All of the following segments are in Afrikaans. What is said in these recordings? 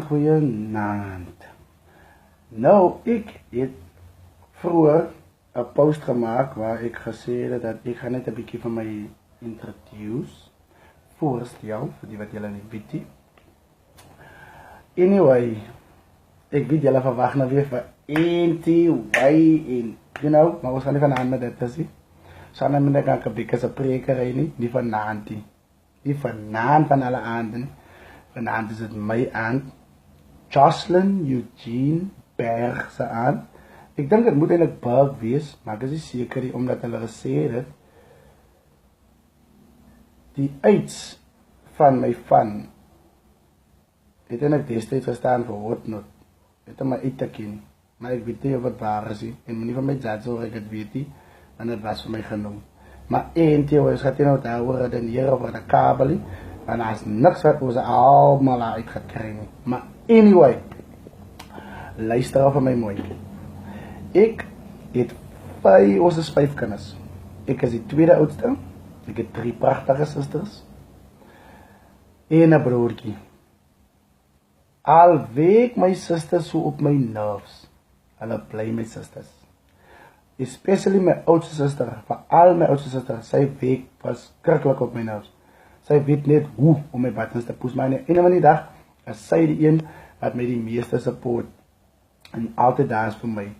Goeienaand. Nou, ik heb vroeger een post gemaakt waar ik gesê het dat ik ga net een beetje van mij introduce. Voorstel, voor die wat jullie niet weten. Anyway, ik weet jullie verwachten nou weer van NTY en, maar we gaan niet van aan met dit zien. Zo dan moet ik een beetje preker niet van Nanti. Die van alle aanden. Vanavond is het mijn aand. Jocelyn Eugene Berg se aand. Ik denk het moet eigenlijk Berg wees, maar ik is zeker nie, omdat hulle gesê het die uits van my van het eintlik destijds gestaan vir Hotnot. Het hom maar uit te ken, maar ek weet nie of het waar is nie. En moenie van my judge hoor ek het weet nie, want het was vir my genoem. Maar eentje is gaat nou daaroor redeneren over de kabel nie. En daar is niks wat we allemaal uit gaat krijgen. Maar anyway, luister van mij mooi. Ik heb vijf kinders. Ik is de tweede oudste. Ik heb 3 prachtige zusters. En een broertje. Al week mijn zusters zo op mijn nerves. Hulle bly my zusters. Especially mijn oudste zuster. Van al mijn oudste zusters. Zij week verschrikkelijk op mijn nerves. Zij weet net hoe om mijn buttons te pushen. Maar in een dag is zij die een wat mij die meeste support. En altijd daar is voor mij.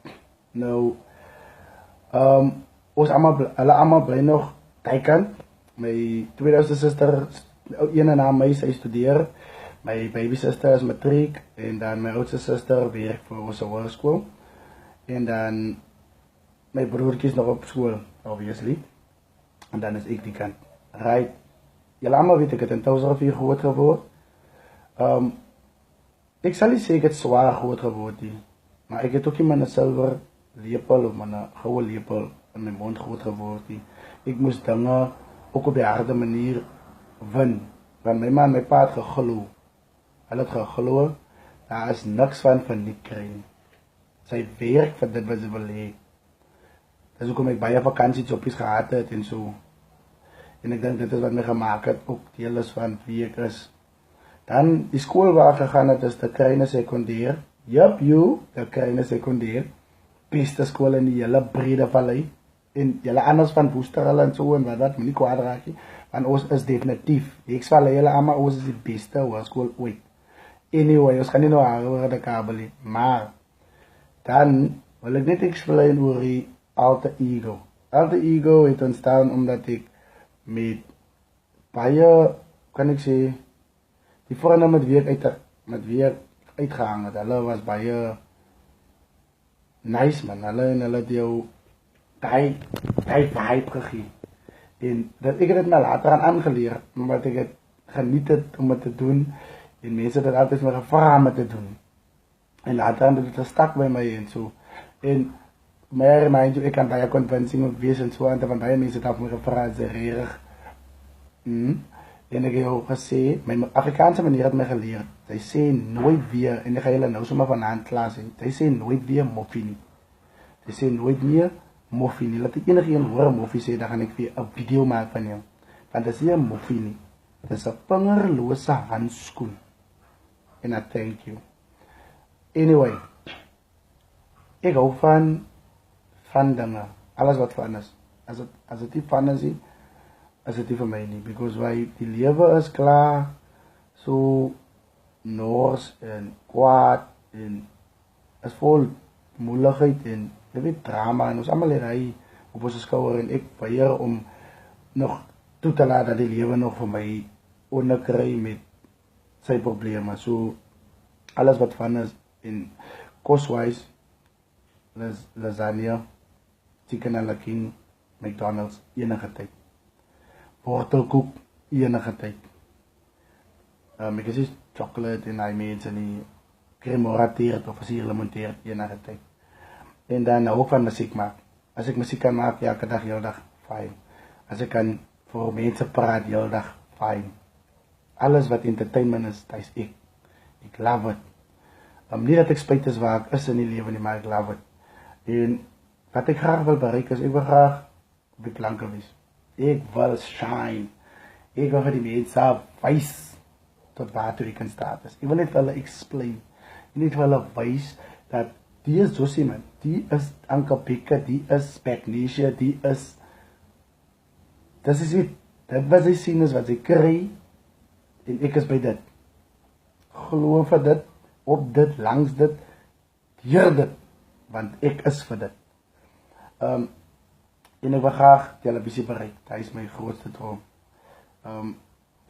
Nou, hulle allemaal blij nog kijken. Mijn tweede zuster, een na mij, zij studeert. Mijn baby zuster is matriek. En dan mijn oudste zuster werkt voor onze hogeschool. En dan mijn broertje is nog op school, obviously. En dan is ik die kant. Right. Jullie allemaal weet ik het in 2004 groot geworden. Ik zal niet zeggen het zwaar groot geworden. Maar ik heb ook in mijn zilver lepel of mijn gouden lepel in mijn mond groot geworden. Ik moest dingen ook op de harde manier winnen. Want mijn man en mijn pa had gegeloof. Hij had gegeloof. Daar is niks van niet krijgen. Zij werkt voor dit wat ze willen. Dat is ook omdat ik bij vakantiejobjes gehad heb en zo. En ik denk dit is wat mij gemaakt heeft, ook deel is van wie ik is. Dan die school waar ik gegaan heb, is de kleine secundair. Yup, de kleine secundair. Beste school in die hele brede vallei. En jullie anders van Woesterel en zo en wat, maar niet kwaad raak je. Want ons is definitief. Ik zal jullie allemaal, ons is de beste school ooit. Anyway, ons gaan niet nog aanhoren de kabel. Maar, dan wil ik net explain over die alter ego. Alter ego heeft ontstaan omdat ik met baie, kan ik zeggen, die vrienden met wie ik uitgehangen het. Hulle was baie nice man. Hulle het jou die vibe gegeven. En dat ik het me later aangeleerd, omdat ik het geniet het om het te doen. En mensen dat altijd me gevraagd om het te doen. En later hebben het gestak bij mij en zo. En mij remind je, ik kan baie convincing wees en zo. En van baie mensen dat me gevraagd, ze rerig. En ik heb ook gezegd, mijn Afrikaanse manier had mij geleerd. Zij zei nooit weer, en ik ga jullie nou zomaar van aan klaar zijn. Zij zei nooit weer moffie niet. Zij zei nooit meer moffie niet. Laat ik enige een hoor moffie zeggen, dan ga ik weer een video maken van jou. Want dat is hier moffie niet. Dat is een pangerloze handschoen. En I thank you. Anyway. Ik hou van dingen. Alles wat van is. Als het niet van is, is het niet voor mij niet. Because die leven is klaar. Zo noors en kwaad. En is vol moeilijkheid en je weet drama. En ons allemaal leren op onze schouder. En ik probeer om nog toe te laten dat die leven nog voor mij onderkrijgt met sy probleme. So alles wat van is in kostwise Lasagna, chicken a la king, McDonald's, enige tyd. Wortelkoek, enige tyd. Ek is chocolate en hy mense en die cremorateerd of as hier limonteerd, enige tyd. En dan ook van muziek maak. As ek muziek kan maak, elke dag, heel dag, fijn. As ek kan voor mense praat, heel dag, fijn. Alles wat entertainment is, dat is ek. Ek love it. Nie dat ek spijt is waar ek is in die leven nie, maar ek love it. En wat ek graag wil bereik is, ek wil graag op die klanke wees. Ek wil shine. Ek wil vir die mense wys tot waartoe ek in staat is. Ek wil net vir hulle explain. Ek wil net vir hulle wys dat die is Josie man, die is Anka Pika, die is Magnesia, die is... Dit is nie, dit wat sy sien is wat sy kry, en ek is by dit. Geloof vir dit, op dit, langs dit, hier dit, want ek is vir dit. En ek wil graag televisie bereik, dat is my grootste droom.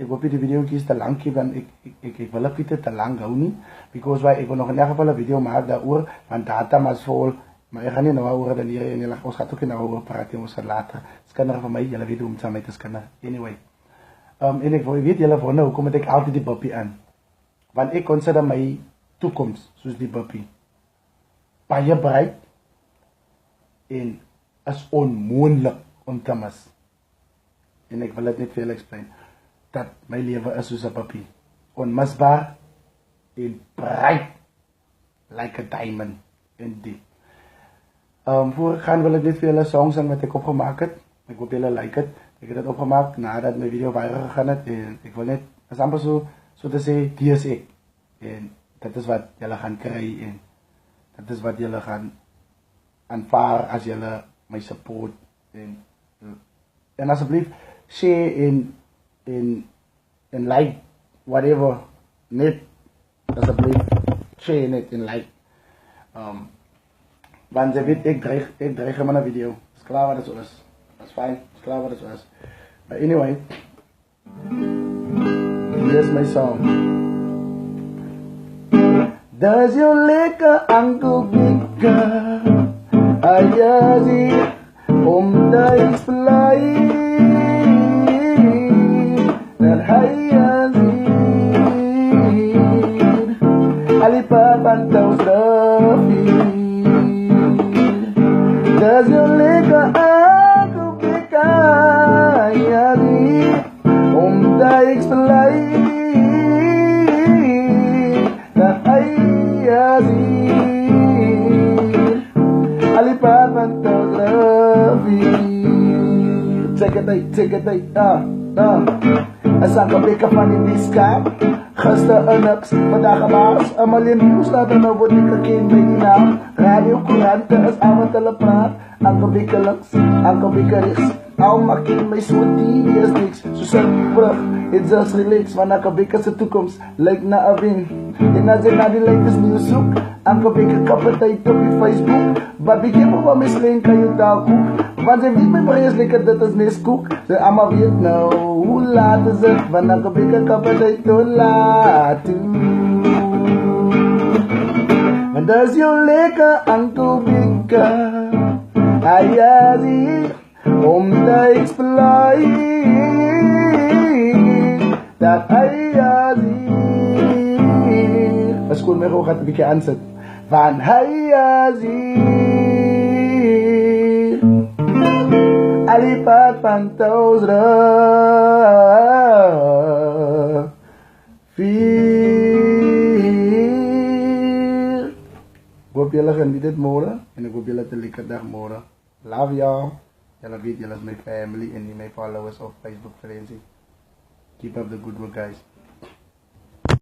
Ek hoop die video kies te lang hee, want ek wil ook niet te lang hou nie, because ek wil nog in elk geval een video maak daaroor, want data mas vol, maar ek gaan nie nou oor dan hier, en ons gaat ook nie nou oor praat, ons gaat later, skinder van my, jylle weet hoe om saam met te skinder, anyway. En ek weet jylle wonder, hoekom het ek altyd die buppie aan, want ek consider my toekomst, soos die buppie, baie bereik, en is onmoontlik om te mis, en ek wil het net veel explain, dat my leven is soos een papier. Onmisbaar en bright like a diamond en diep. Voorgaan wil ek net vir julle songs sing wat ek opgemaak het. Ek hoop julle like het. Ek het dit opgemaak nadat my video viral gegaan het en ek wil net, is amper so te sê, die is ek. En dit is wat julle gaan kry en dit is wat julle gaan aanvaar as julle my support en asseblief share en like whatever net asseblief share net en like want jy weet ek dreig in my video is klaar wat het so is is fijn, is klaar wat het so is but anyway here's my song does your liquor uncle picker ayazi omdai fly dan hayazid alipapantau srafid does your liquor aku kekayazid omdai fly dan hayazid alipapantau srafid take a date as ek op ek van in die sky gister en niks, vandag en maas 'n miljoen views later nou word ek gekend by die naam radio koerante is aan wat hulle praat ek op ek links, ek op ek rechts al maak ek my so die is niks so sê brug, it's just relax want ek op ek se toekoms lyk na 'n win en as ek na die latest news soek ek op ek kapiteit op die Facebook but be careful wat my slang kan jy daar koek want jy weet my breis lekker dit is nes koek so ama weet nou hoe laat is het want ek op ek kapiteit te laat want as jy lekker anko bika ayazi omdat ik fly dat ayazi as kon my ook gaat 'n bietjie aansit van ayazi alipat pantaus vier hoop julle geniet dit môre en ek hoop julle het 'n lekker dag môre love y'all julle weet julle is my family en my followers op Facebook friends keep up the good work guys